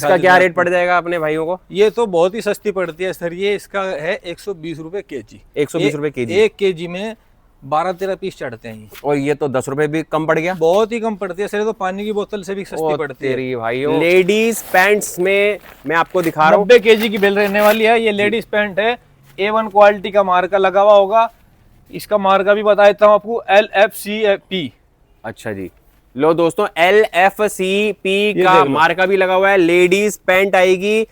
इसका क्या रेट पड़ जाएगा अपने भाइयों को? ये तो बहुत ही सस्ती पड़ती है सर, ये इसका है 120 रुपए केजी। 120 रुपए केजी। 1 केजी में 12-13 पीस चढ़ते हैं ये। और ये तो 10 रुपए भी कम पड़ गया। बहुत ही कम पड़ती है सर, तो पानी की बोतल से भी सस्ती पड़ती है भाइयों। लेडीज पैंट्स में मैं आपको दिखा रहा हूँ, 90 केजी की बेल रहने वाली है। ये लेडीज पैंट है, A1 क्वालिटी का मार्का लगा हुआ होगा। इसका मार्का भी बता देता हूँ आपको, LFCP। अच्छा जी, लो दोस्तों, LFCP का मार्का भी लगा हुआ है। लेडीज पैंट आएगी,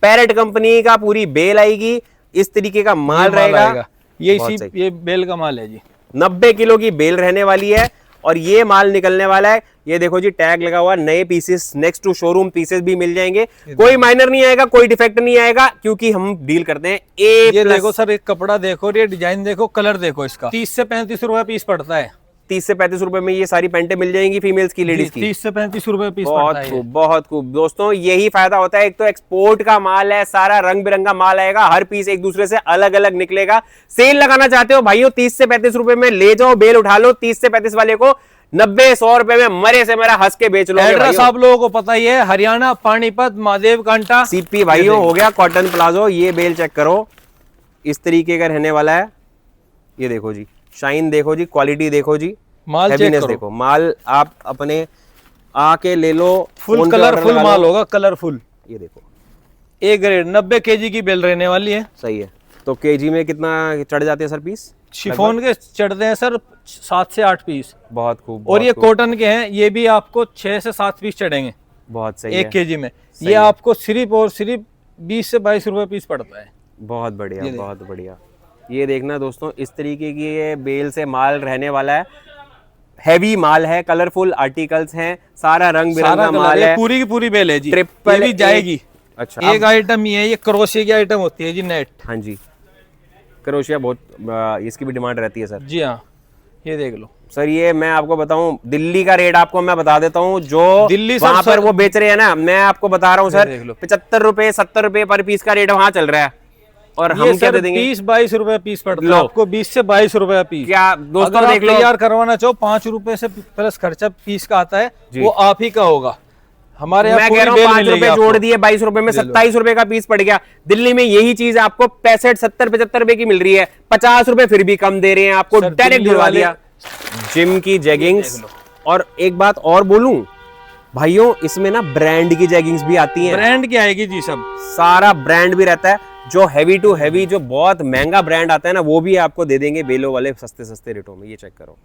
पैरेट कंपनी का पूरी बेल आएगी, इस तरीके का माल रहेगा। ये बेल का माल है जी। 90 किलो की बेल रहने वाली है और ये माल निकलने वाला है। ये देखो जी, टैग लगा हुआ, नए pieces, next to showroom pieces भी मिल जाएंगे। कोई माइनर नहीं आएगा, कोई डिफेक्ट नहीं आएगा, क्योंकि हम डील करते हैं ये देखो सर, एक कपड़ा देखो, ये डिजाइन देखो, कलर देखो, इसका 30 से 35 रुपए पीस पड़ता है। 30 से 35 रुपए में ये सारी पैंटें मिल जाएंगी, फीमेल्स की, लेडीज की। 30 से 35 रुपए पीस बहुत खूब, बहुत खूब दोस्तों, यही फायदा होता है। एक तो एक्सपोर्ट का माल है, सारा रंग बिरंगा माल आएगा, हर पीस एक दूसरे से अलग अलग निकलेगा। सेल लगाना चाहते हो भाइयों, 30 से 35 रुपए में ले जाओ, बेल उठा लो। 30 से 35 वाले को 90-100 रुपए में मरे से मेरा हंस के बेच लो। एड्रेस आप लोगों को पता ही है, हरियाणा, पानीपत, महादेव कांटा, CP भाइयों हो गया कॉटन प्लाजो। ये बेल चेक करो, इस तरीके का रहने वाला है। ये देखो जी, शाइन देखो जी, क्वालिटी देखो जी, माल चेक करो। देखो माल, आप अपने आके ले लो। फुल कलरफुल माल होगा, कलरफुल। ये देखो, A ग्रेड 90 केजी की बेल रहने वाली है। सही है। तो केजी में कितना चढ़ जाते हैं सर पीस? शिफॉन के चढ़ते हैं सर 7 से 8 पीस। बहुत खूब। और ये कॉटन के हैं, ये भी आपको 6 से 7 पीस चढ़ेंगे। बहुत सही 1 केजी में। ये आपको सिर्फ और सिर्फ 20 से 22 रुपए पीस पड़ता है। बहुत बढ़िया, बहुत बढ़िया। ये देखना दोस्तों, इस तरीके की ये बेल से माल रहने वाला है। हैवी माल है, कलरफुल आर्टिकल्स हैं, सारा रंग बिरंगा माल है। पूरी की पूरी बेल है जी, ट्रिपल भी जाएगी। अच्छा, एक आइटम ये है, ये क्रोशिया की आइटम होती है जी, नेट। हाँ जी, क्रोशिया बहुत, इसकी भी डिमांड रहती है सर। जी हाँ, ये देख लो सर। ये मैं आपको बताऊं, दिल्ली का रेट आपको मैं बता देता हूँ, जो दिल्ली वहां पर वो बेच रहे हैं ना, मैं आपको बता रहा हूँ सर, 75 रुपए 70 रुपए पर पीस का रेट वहां चल रहा है। और हम क्या दे देंगे? 20-22 रुपए पीस पड़ता है आपको, 20 से 22 रुपए पीस। क्या दोस्तों देख लो, तैयार करवाना चाहो 5 रुपए से प्लस खर्चा पीस का आता है, वो आप ही का होगा। हमारे मैं कह रहा हूँ 5 रुपए जोड़ दिए, 22 रुपए में 27 रुपए का पीस पड़ गया। दिल्ली में यही चीज आपको 65, 70, 75 रुपए की मिल रही है, 50 रुपए फिर भी कम दे रहे हैं आपको, डायरेक्ट दिलवा दिया। जिम की जैगिंग्स। और एक बात और बोलूं भाइयों, इसमें ना ब्रांड की जैगिंग्स भी आती हैं। ब्रांड की आएगी जी, सब सारा ब्रांड भी रहता है। जो हैवी टू हैवी, जो बहुत महंगा ब्रांड आता है ना, वो भी आपको दे देंगे बेलो वाले सस्ते सस्ते रेटों में। ये चेक करो,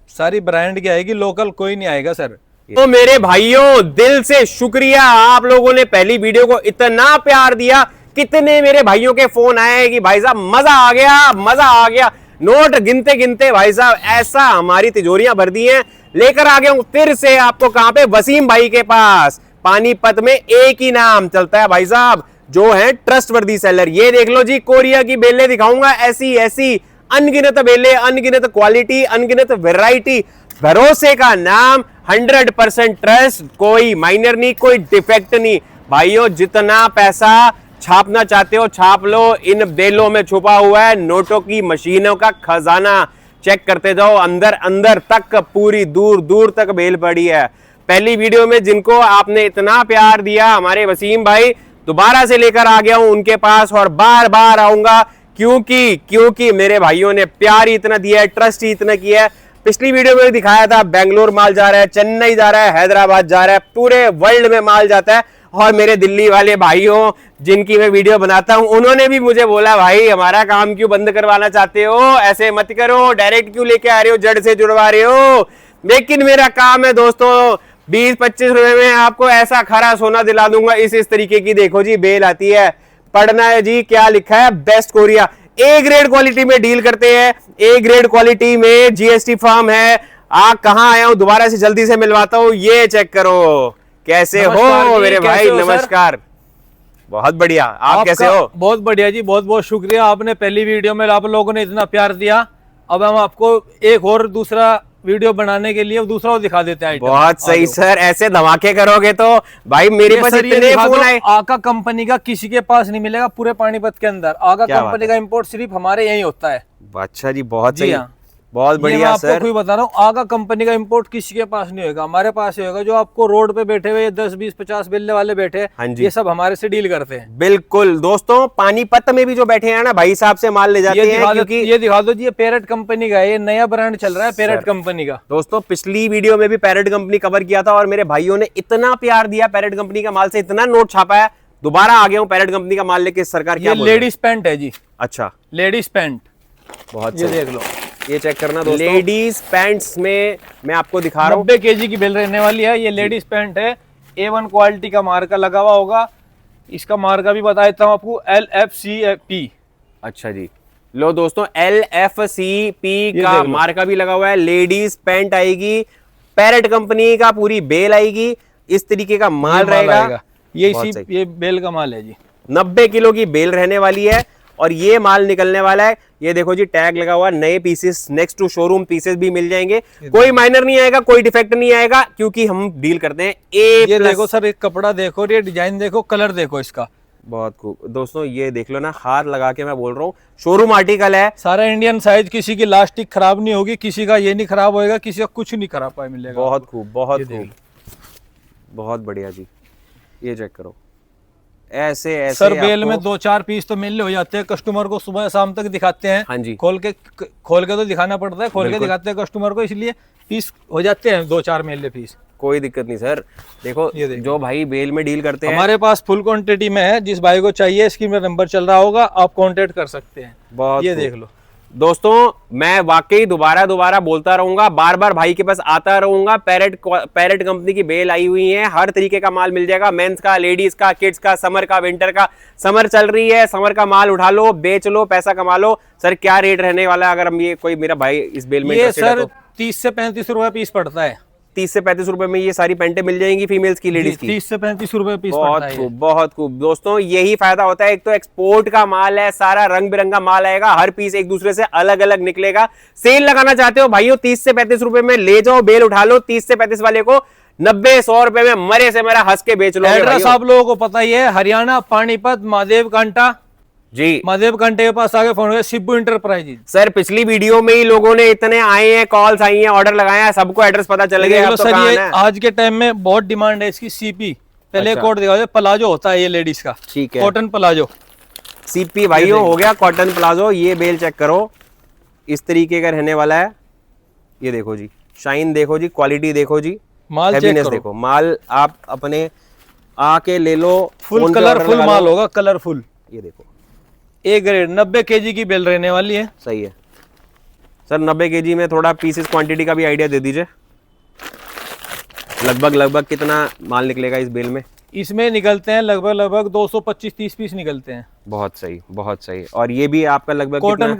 सारी ब्रांड की आएगी, लोकल कोई नहीं आएगा सर। तो मेरे भाइयों, दिल से शुक्रिया, आप लोगों ने पहली वीडियो को इतना प्यार दिया। कितने मेरे भाइयों के फोन आए कि भाई साहब मजा आ गया, मजा आ गया। नोट गिनते गिनते भाई साहब ऐसा हमारी तिजोरियां भर दी हैं। लेकर आ गया हूं फिर से आपको, कहां पे? वसीम भाई के पास। पानीपत में एक ही नाम चलता है भाई साहब, जो है ट्रस्टवर्दी सेलर। ये देख लो जी, कोरिया की बेलें दिखाऊंगा, ऐसी ऐसी अनगिनत बेलें, अनगिनत क्वालिटी, अनगिनत वैरायटी। भरोसे का नाम, 100% ट्रस्ट, कोई माइनर नहीं, कोई डिफेक्ट नहीं। भाइयों, जितना पैसा छापना चाहते हो छाप लो, इन बेलों में छुपा हुआ है नोटों की मशीनों का खजाना। चेक करते जाओ, अंदर अंदर तक, पूरी दूर दूर तक बेल पड़ी है। पहली वीडियो में जिनको आपने इतना प्यार दिया, हमारे वसीम भाई, दोबारा से लेकर आ गया हूं उनके पास, और बार बार आऊंगा, क्योंकि मेरे भाइयों ने प्यार ही इतना दिया है, ट्रस्ट ही इतना किया है। पिछली वीडियो में दिखाया था, बेंगलोर माल जा रहा है, चेन्नई जा रहा है, हैदराबाद जा रहा है, पूरे वर्ल्ड में माल जाता है। और मेरे दिल्ली वाले भाइयों जिनकी मैं वीडियो बनाता हूं, उन्होंने भी मुझे बोला, भाई हमारा काम क्यों बंद करवाना चाहते हो, ऐसे मत करो, डायरेक्ट क्यों लेके आ रहे हो, जड़ से जुड़वा रहे हो। लेकिन मेरा काम है दोस्तों, 20-25 रुपए में आपको ऐसा खरा सोना दिला दूंगा। इस तरीके की देखो जी बेल आती है, पढ़ना है जी, क्या लिखा है? Best Korea. A grade quality में डील करते हैं, A ग्रेड क्वालिटी में GST फर्म है। आप कहां आया हूं, दोबारा से जल्दी से मिलवाता हूं। ये चेक करो, कैसे हो मेरे भाई? नमस्कार, बहुत बढ़िया। आप कैसे हो? बहुत बढ़िया जी, बहुत बहुत शुक्रिया। आपने पहली वीडियो में आप लोगों ने इतना प्यार दिया, अब हम आपको एक और दूसरा वीडियो बनाने के लिए दूसरा दिखा देते हैं। बहुत सही सर, ऐसे धमाके करोगे तो भाई मेरे पास इतने फोन आए। आका कंपनी का किसी के पास नहीं मिलेगा पूरे पानीपत के अंदर। आका कंपनी का इंपोर्ट सिर्फ हमारे यहीं होता है। अच्छा जी, बहुत सही, बहुत ये मैं बढ़िया आपको सर। कोई बता रहा हूँ, आगा कंपनी का इंपोर्ट किसी के पास नहीं होगा, हमारे पास ही होगा। जो आपको रोड पे बैठे हुए 10 20 50 बिल्ले वाले बैठे हैं, हाँ जी। ये सब हमारे से डील करते हैं। बिल्कुल दोस्तों, पानीपत में भी जो बैठे हैं ना भाई साहब से माल ले जाते हैं, क्योंकि ये दिखा दो जी, ये पैरेट कंपनी का है, ये नया ब्रांड चल रहा है पैरेट सर। कंपनी का। दोस्तों पिछली वीडियो में भी पैरेट कंपनी कवर किया था और मेरे भाइयों ने इतना प्यार दिया पैरेट कंपनी का माल से, इतना नोट छापा है, दोबारा आ गया हूं पैरेट कंपनी का माल लेके। सरकार क्या ये बोल रहे हैं? लेडीज पैंट है जी, अच्छा, लेडीज पैंट, बहुत ये सही। देख लो। ये चेक करना दोस्तों, लेडीज पैंट्स में मैं आपको दिखा रहा हूँ। 90 kg की बेल रहने वाली है। ये लेडीज पैंट है, A1 क्वालिटी का मार्का लगा हुआ होगा। इसका मार्का भी बता देता हूँ आपको, LFCP। अच्छा जी, लो दोस्तों, LFCP ये का देख लो। मार्का भी लगा हुआ है। लेडीज पैंट आएगी, पैरेट कंपनी का पूरी बेल आएगी, इस तरीके का माल रहेगा। ये बहुत इसी सही। ये बेल का माल है जी। 90 किलो की बेल रहने वाली है और ये माल निकलने वाला है। ये देखो जी, टैग लगा हुआ, नए pieces, next to showroom pieces भी मिल जाएंगे। कोई माइनर नहीं आएगा, कोई डिफेक्ट नहीं आएगा, क्योंकि हम डील करते हैं ये A+। देखो सर, एक कपड़ा देखो, ये डिजाइन देखो, कलर देखो इसका। बहुत खूब दोस्तों, ये देख लो ना, हाथ लगा के मैं बोल रहा हूँ, शोरूम आर्टिकल है। सारा इंडियन साइज, किसी की लास्टिक खराब नहीं होगी, किसी का ये नहीं खराब होएगा, किसी का कुछ नहीं खराब पाए मिलेगा। बहुत खूब, बहुत ये देख खूब, बहुत बढ़िया जी। ये चेक करो, ऐसे ऐसे सर बेल आपको- में 2-4 पीस तो मिल हो जाते हैं, कस्टमर को सुबह शाम तक दिखाते हैं। हाँ जी। खोल के तो दिखाना पड़ता है, खोल के बिल्कुल। दिखाते हैं कस्टमर को, इसलिए पीस हो जाते हैं 2-4 मिल पीस। कोई दिक्कत नहीं सर। देखो, ये देखो। जो भाई बेल में डील करते हैं, हमारे पास फुल क्वांटिटी में है, जिस भाई को चाहिए स्क्रीन में नंबर चल रहा होगा, आप कांटेक्ट कर सकते हैं। बहुत ये खूब। देख लो दोस्तों, मैं वाकई दोबारा बोलता रहूंगा, बार बार भाई के पास आता रहूंगा। पैरेट कंपनी की बेल आई हुई है, हर तरीके का माल मिल जाएगा, मेंस का, लेडीज का, किड्स का, समर का, विंटर का। समर चल रही है, समर का माल उठा लो, बेच लो, पैसा कमा लो। सर क्या रेट रहने वाला है, अगर हम ये कोई मेरा भाई इस बेल में ये interested है सर तो? 30 से 35 रुपए पीस पड़ता है। 30 से 35 रुपए में ये सारी पेंटें मिल जाएंगी, फीमेल्स की, लेडीज की। 30 से 35 रुपए पीस बहुत पड़ता है ये। खूब, बहुत खूब दोस्तों, यही फायदा होता है। एक तो एक्सपोर्ट का माल है, सारा रंग बिरंगा माल आएगा, हर पीस एक दूसरे से अलग अलग निकलेगा। सेल लगाना चाहते हो भाइयों, 30 से 35 रुपए में ले जाओ, बेल उठा लो। 30 से 35 वाले को 90-100 रुपए में मरे से मेरा हंस के बेच लो। एड्रेस आप लोगों को पता ही है, हरियाणा पानीपत महादेव कांटा। जी महादेव कांटे के पास आगे फोन शिबू इंटरप्राइजेज। सर, पिछली वीडियो में ही लोगों ने इतने आए हैं, कॉल्स आई हैं, ऑर्डर लगाए हैं, सबको एड्रेस पता चल गया। अब तो सर कहाँ ये है? आज के टाइम में बहुत डिमांड है इसकी, सीपी। पहले अच्छा। कोट दिखा, प्लाजो होता है ये लेडीज का, ठीक है। Cotton palazzo. सीपी भाइयों हो गया, कॉटन प्लाजो। ये बेल चेक करो, इस तरीके का रहने वाला है। ये देखो जी, शाइन देखो जी, क्वालिटी देखो जी, माल चेक हैवीनेस करो, देखो। माल आप अपने आके ले लो, फुल फोन पे कलरफुल order लगा माल लो। होगा, कलरफुल। ये देखो, ए ग्रेड 90 kg की बेल रहने वाली है। सही है सर। 90 kg में थोड़ा पीसेस क्वांटिटी का भी आइडिया दे दीजिए, लगभग कितना माल निकलेगा इस बेल में? इसमें निकलते हैं लगभग 225-30 पीस निकलते हैं। बहुत सही, बहुत सही। और ये भी आपका लगभग कॉटन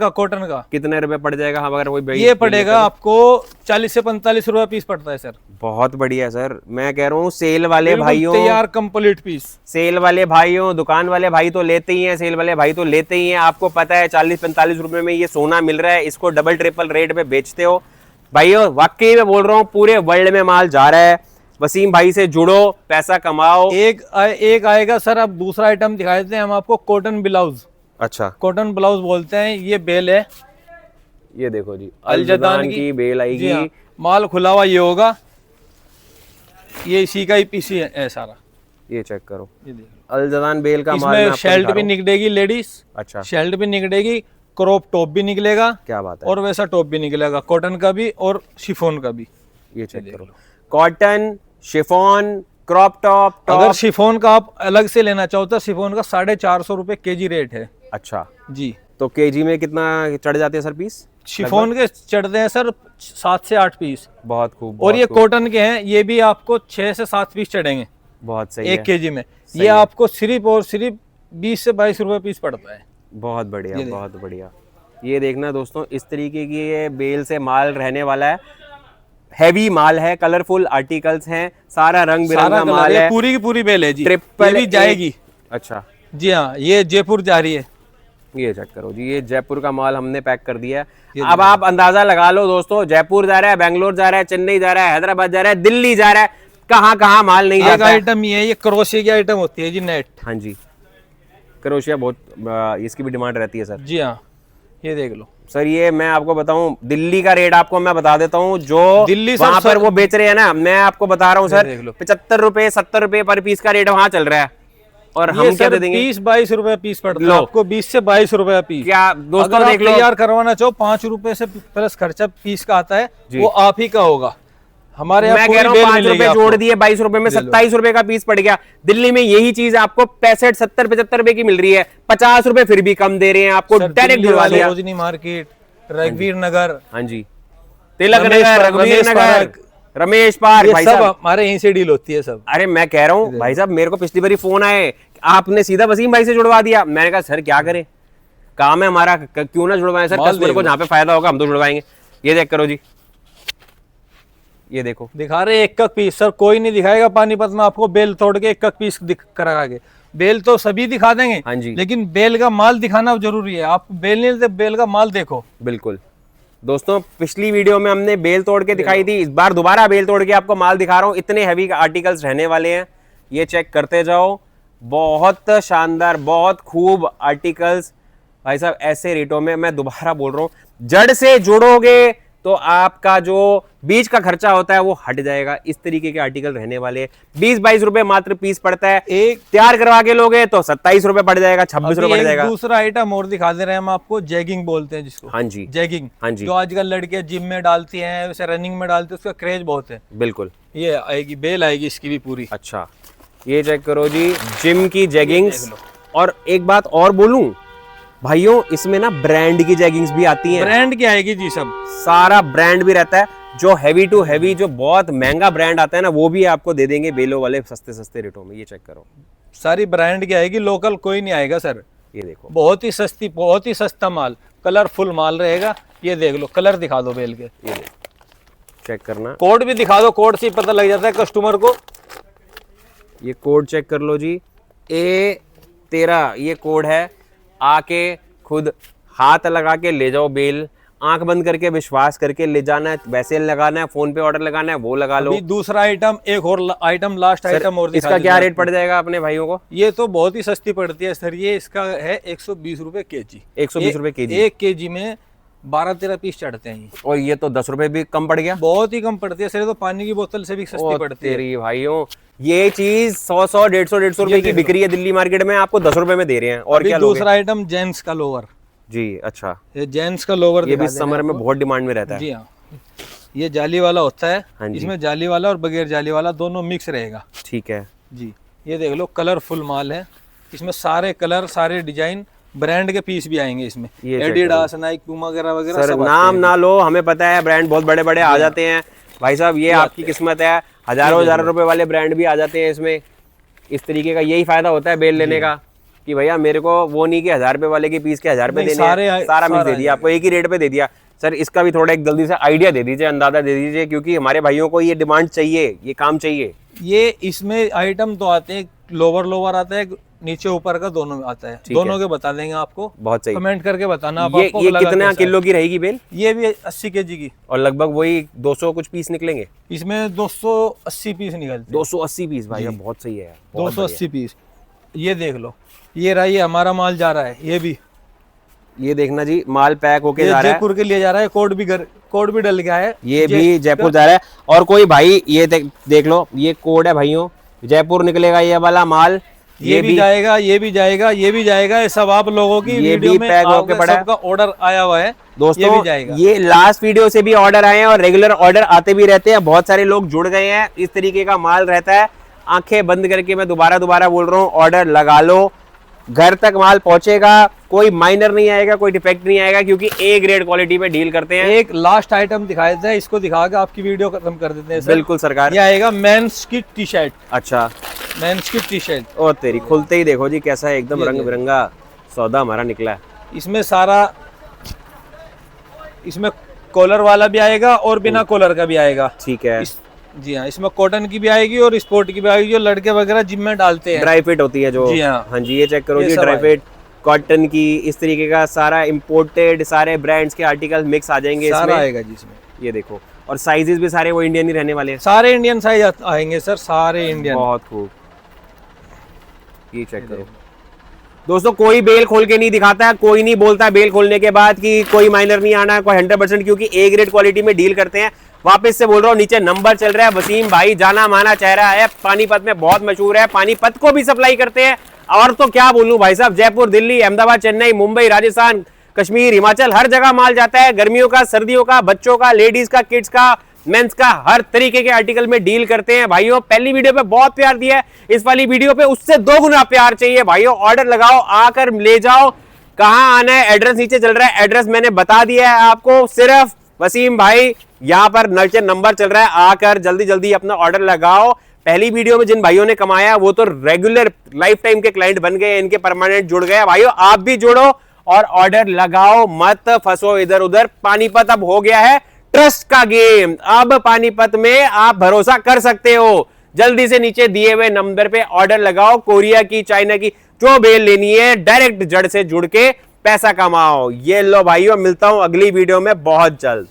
का कितने रुपए पड़ जाएगा? हम अगर कोई ये पड़ेगा आपको 40 से 45 रुपए पीस पड़ता है सर। बहुत बढ़िया सर। मैं कह रहा हूँ सेल वाले बिल्कुल भाइयों, तैयार कंप्लीट पीस। सेल वाले भाइयों, दुकान वाले भाई तो लेते ही हैं, सेल वाले भाई तो लेते ही हैं। आपको पता है 40-45 रुपए में ये सोना मिल रहा है, इसको डबल ट्रिपल रेट में बेचते हो भाइयों। वाकई में बोल रहा हूँ, पूरे वर्ल्ड में माल जा रहा है। वसीम भाई से जुड़ो, पैसा कमाओ। एक आएगा सर। अब दूसरा आइटम दिखा देते हैं हम आपको, कॉटन ब्लाउज। अच्छा, कॉटन ब्लाउज बोलते हैं, ये बेल है। ये देखो जी, अलजदान की बेल आएगी। जी हाँ, माल खुला हुआ ये होगा, ये इसी का ही पीसी है सारा। ये चेक करो, ये देख लो। अलजदान बेल का माल मैं इसमें आपको शेल्ट दिखा भी रहा हूँ। निकलेगी लेडीज, अच्छा, शेल्ट भी निकलेगी, क्रॉप टॉप भी निकलेगा, क्या बात है। और वैसा टॉप भी निकलेगा, कॉटन का भी और शिफॉन का भी। ये चेक करो, कॉटन, शिफॉन, क्रॉप टॉप। अगर शिफॉन का आप अलग से लेना चाहो तो शिफॉन का 450 रुपए kg रेट है। अच्छा, जी। तो केजी में कितना चढ़ जाते हैं सर पीस? शिफॉन के चढ़ते हैं सर 7 से 8 पीस। बहुत खूब। और ये बहुत खूब, कॉटन के हैं, ये भी आपको 6 से 7 पीस चढ़ेंगे बहुत सही 1 है। kg में। ये आपको सिर्फ और सिर्फ 20 से 22 रुपए पीस पड़ता है। बहुत बढ़िया, बहुत बढ़िया। ये देखना दोस्तों, इस तरीके की ये बेल से माल रहने वाला है। हैवी माल है, कलरफुल आर्टिकल्स हैं, सारा रंग बिरंगा माल है। पूरी की पूरी बेल है जी, ट्रिपल ये भी जाएगी। अच्छा, जी हाँ, ये जयपुर जा रही है। ये चेक करो जी, ये जयपुर का माल हमने पैक कर दिया है। अब आप अंदाजा लगा लो दोस्तों, जयपुर जा रहा है, बेंगलोर जा रहा है, चेन्नई जा रहा है, हैदराबाद जा रहा है, दिल्ली जा रहा है, कहाँ कहाँ माल नहीं जाता है। आइटम ये क्रोशिया की आइटम होती है जी, नेट। हाँ जी, क्रोशिया बहुत इसकी भी डिमांड रहती है सर। जी हाँ, ये देख लो सर। ये मैं आपको बताऊं, दिल्ली का रेट आपको मैं बता देता हूं, जो दिल्ली वहां पर वो बेच रहे हैं ना, मैं आपको बता रहा हूं सर, देख लो। 75 रुपए 70 रुपए पर पीस का रेट वहां चल रहा है, और हम क्या दे देंगे? 20-22 रुपए पीस पड़ता लो। है आपको, 20 से 22 रुपए पीस। क्या दोस्तों अगर देख आप लो, तैयार करवाना चाहो 5 रुपए से प्लस खर्चा पीस का आता है, वो आप ही का होगा। हमारे यहाँ मैं कह रहा हूँ 5 रुपए जोड़ दिए 22 रुपए में 27 रुपए का पीस पड़ गया। दिल्ली में यही चीज आपको 65 70 75 रुपए की मिल रही है, 50 रुपए फिर भी कम दे रहे हैं आपको, डायरेक्ट जुड़वा दिया। रोजनी मार्केट, रघुवीर नगर, हाँ जी, तिलक नगर, रघुवीर नगर, रमेश पार्क, भाई सब साहब हमारे यहीं से डील होती है सब। अरे मैं कह रहा हूँ भाई साहब, मेरे को पिछली बारी फोन आए, आपने सीधा वसीम भाई से जुड़वा दिया। मैंने कहा सर क्या करें, काम है हमारा, क्यों ना जुड़वाएं सर, कल मेरे को जहाँ पे फायदा होगा हम तो जुड़वाएंगे। ये चेक करो जी, ये देखो दिखा रहे एक पीस। सर कोई नहीं दिखाएगा पानीपत में आपको बेल तोड़ के एक पीस करागे। बेल तो सभी दिखा देंगे, हाँ जी, लेकिन बेल का माल दिखाना जरूरी है। आप बेल नहीं देते, बेल का माल देखो। बिल्कुल दोस्तों, पिछली वीडियो में हमने बेल तोड़ के दिखाई थी, इस बार दोबारा बेल तोड़ के आपको माल दिखा रहा हूँ। इतने हैवी आर्टिकल्स रहने वाले हैं, ये चेक करते जाओ। बहुत शानदार, बहुत खूब आर्टिकल्स भाई साहब, ऐसे रेटों में। मैं दोबारा बोल रहा हूँ, जड़ से जुड़ोगे तो आपका जो बीज का खर्चा होता है वो हट जाएगा। इस तरीके के आर्टिकल रहने वाले हैं। 20-22 रुपए मात्र पीस पड़ता है। एक तैयार करवा के लोगे तो 27 रुपए पड़ जाएगा, 26 रुपए पड़ जाएगा। दूसरा आइटम और दिखा दे रहे हैं हम आपको, जैगिंग बोलते हैं जिसको। हाँ जी, जैगिंग, हाँ जी, जो आजकल लड़के जिम में डालती हैं, वैसे रनिंग में डालते हैं, उसका क्रेज बहुत है। बिल्कुल। ये आएगी बेल, आएगी इसकी भी पूरी। अच्छा, ये चेक करो जी, जिम की जैगिंग्स। और एक बात और बोलूं भाइयों, इसमें ना ब्रांड की जैगिंग्स भी आती हैं। ब्रांड की आएगी जी, सब सारा ब्रांड भी रहता है। जो हैवी टू हैवी, जो बहुत महंगा ब्रांड आता है ना, वो भी आपको दे देंगे बेलो वाले सस्ते सस्ते रेटों में। ये चेक करो, सारी ब्रांड की आएगी, लोकल कोई नहीं आएगा सर। ये देखो, बहुत ही सस्ती, बहुत ही सस्ता माल, कलरफुल माल रहेगा। ये देख लो, कलर दिखा दो बेल के, ये देखो, चेक करना। कोड भी दिखा दो, कोड से ही पता लग जाता है कस्टमर को। ये कोड चेक कर लो जी, A13 ये कोड है। आके खुद हाथ लगा के ले जाओ बेल, आंख बंद करके विश्वास करके ले जाना है। वैसे लगाना है, फोन पे ऑर्डर लगाना है, वो लगा लो। दूसरा आइटम, एक और आइटम, लास्ट आइटम और इसका क्या रेट पड़ जाएगा अपने भाइयों को? ये तो बहुत ही सस्ती पड़ती है सर। ये इसका है 120 रुपए केजी। 120 रुपए केजी। 1 केजी में 12-13 पीस चढ़ते हैं। और ये तो 10 रुपए भी कम पड़ गया, बहुत ही कम पड़ती है सर। तो पानी की बोतल से भी सस्ती पड़ती है भाइयों। ये चीज 100 150 रुपए की बिक्री है दिल्ली मार्केट में, आपको 10 रुपए में दे रहे हैं। और क्या दूसरा आइटम, जेंट्स का लोवर जी। अच्छा, ये जेंट्स का लोवर, ये भी समर में बहुत डिमांड में रहता है जी। हाँ, ये जाली वाला होता है। हाँ जी, इसमें जाली वाला और बगैर जाली वाला दोनों मिक्स रहेगा। ठीक है जी। ये देख लो, कलरफुल माल है। इसमें सारे कलर, सारे डिजाइन, ब्रांड के पीस भी आएंगे इसमें। एडिडास, नाइक, पूमा वगैरह वगैरह। सर नाम ना लो, हमें पता है ब्रांड बहुत बड़े बड़े आ जाते हैं भाई साहब। ये आपकी किस्मत है, हजारों रुपए वाले ब्रांड भी आ जाते हैं इसमें। इस तरीके का यही फायदा होता है बेल लेने का, कि भैया मेरे को वो नहीं कि 1000 रुपए वाले की पीस के 1000 रुपए देने हैं, सारा मिक्स दे दिया आपको, एक ही रेट पे दे दिया। सर इसका भी थोड़ा एक जल्दी से आइडिया दे दीजिए, अंदाजा दे दीजिए, क्योंकि हमारे भाइयों को ये डिमांड चाहिए, ये काम चाहिए। ये इसमें आइटम तो आते हैं, लोवर आता है, नीचे ऊपर का दोनों आता है। दोनों के बता देंगे आपको, बहुत सही, कमेंट करके बताना आप। ये कितना किलो की रहेगी बेल? ये भी 80 केजी की, और लगभग वही 200 कुछ पीस निकलेंगे इसमें। 280 पीस निकलते। 280 पीस भाई, बहुत सही है, 280 पीस। ये देख लो, ये रहा, ये हमारा माल जा रहा है। ये भी, ये देखना जी, माल पैक होके जा रहा है, जयपुर के लिए जा रहा है। कोड भी डल गया है, ये भी जयपुर जा रहा है। और कोई भाई ये देख लो, ये कोड है भाइयों, जयपुर निकलेगा ये वाला माल। ये भी जाएगा, ये भी जाएगा, ये भी जाएगा। ये सब आप लोगों की ये वीडियो भी में पैक होके पड़ा है, सबका ऑर्डर आया हुआ है दोस्तों। ये भी जाएगा। ये लास्ट वीडियो से भी ऑर्डर आए हैं और रेगुलर ऑर्डर आते भी रहते हैं, बहुत सारे लोग जुड़ गए हैं। इस तरीके का माल रहता है। आंखें बंद करके मैं दोबारा बोल रहा हूँ, ऑर्डर लगा लो, घर तक माल पहुंचेगा। कोई माइनर नहीं आएगा, कोई डिफेक्ट नहीं आएगा, क्योंकि ए ग्रेड क्वालिटी पे डील करते हैं। एक लास्ट आइटम दिखाए थे, इसको दिखा के आपकी वीडियो खत्म कर देते हैं सर। बिल्कुल सरकार। ये आएगा मेंस की टी शर्ट। अच्छा, मेंस की टी शर्ट। ओ तेरी, खुलते ही देखो जी कैसा है, एकदम रंग बिरंगा सौदा हमारा निकला है। इसमें सारा, इसमें कॉलर वाला भी आएगा और बिना कॉलर का भी आएगा। ठीक है जी हाँ, इसमें कॉटन की भी आएगी और स्पोर्ट की भी आएगी, जो लड़के वगैरह जिम में डालते हैं। ड्राई फिट होती है जो। जी हाँ। हाँ जी, ये चेक करो जी, ड्राई फिट, कॉटन की, इस तरीके का सारा इंपोर्टेड, सारे ब्रांड्स के आर्टिकल मिक्स आ जाएंगे सारा इसमें। आएगा जी इसमें। ये देखो, और साइजेस भी सारे वो इंडियन ही रहने वाले हैं। सारे इंडियन साइज आएंगे सर, सारे इंडियन। बहुत खूब, ये चेक करो। दोस्तों कोई बेल खोल के नहीं दिखाता है, कोई नहीं बोलता बेल खोलने के बाद कि कोई माइनर नहीं आना, कोई 100%, क्योंकि ए ग्रेड क्वालिटी में डील करते हैं। वापस से बोल रहा हूँ, नीचे नंबर चल रहा है। वसीम भाई जाना माना चेहरा है, पानीपत में बहुत मशहूर है, पानीपत को भी सप्लाई करते हैं। और तो क्या बोलूं भाई साहब, जयपुर, दिल्ली, अहमदाबाद, चेन्नई, मुंबई, राजस्थान, कश्मीर, हिमाचल, हर जगह माल जाता है। गर्मियों का, सर्दियों का, बच्चों का, लेडीज का, किड्स का, मेंस का, हर तरीके के आर्टिकल में डील करते हैं भाइयों। पहली वीडियो पे बहुत प्यार दिया है, इस वाली वीडियो पे उससे 2 गुना प्यार चाहिए भाइयों। ऑर्डर लगाओ, आकर ले जाओ। कहां आना है, एड्रेस नीचे चल रहा है, एड्रेस मैंने बता दिया है आपको। सिर्फ वसीम भाई यहां पर नीचे नंबर चल रहा है, आकर जल्दी जल्दी अपना ऑर्डर लगाओ। पहली वीडियो में जिन भाइयों ने कमाया वो तो रेगुलर लाइफ टाइम के क्लाइंट बन गए, इनके परमानेंट जुड़ गए। भाइयों आप भी जुड़ो और ऑर्डर लगाओ, मत फंसो इधर उधर। पानीपत अब हो गया है ट्रस्ट का गेम, अब पानीपत में आप भरोसा कर सकते हो। जल्दी से नीचे दिए हुए नंबर पे ऑर्डर लगाओ। कोरिया की, चाइना की जो बेल लेनी है, डायरेक्ट जड़ से जुड़ के पैसा कमाओ। ये लो भाइयों, मिलता हूं अगली वीडियो में बहुत जल्द।